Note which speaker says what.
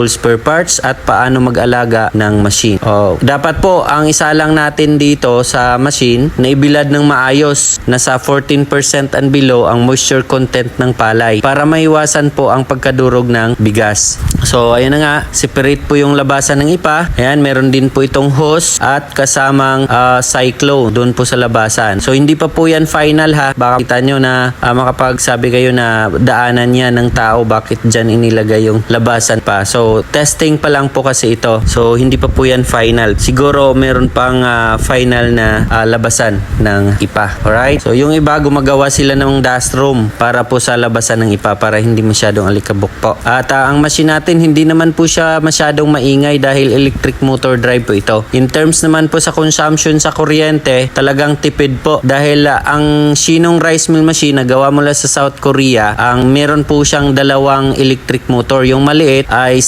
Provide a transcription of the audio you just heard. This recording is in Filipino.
Speaker 1: spare parts at paano mag-alaga ng machine. Dapat po ang isa lang natin dito sa machine na ibilad ng maayos na sa 14% and below ang moisture content ng palay para maiwasan po ang pagkadurog ng bigas. So ayun na nga, separate po yung labasan ng ipa. Ayan, meron din po itong hose at kasamang cyclone doon po sa labasan. So hindi pa po yan final ha. Baka kita nyo na makapagsabi kayo na daanan yan ng tao bakit dyan inilagay yung labasan pa. So testing pa lang po kasi ito. So hindi pa po yan final. Siguro meron pang final na labasan ng ipa. Alright? So yung iba gumagawa sila ng dust room para po sa labasan ng ipa para hindi masyadong alikabok po. At ang machine natin hindi naman po siya masyadong maingay dahil electric motor drive po ito. In terms naman po sa consumption sa kuryente, talagang tipid po dahil ang Shinong rice mill machine na gawa mula sa South Korea, ang meron po siyang dalawang electric motor. Yung maliit ay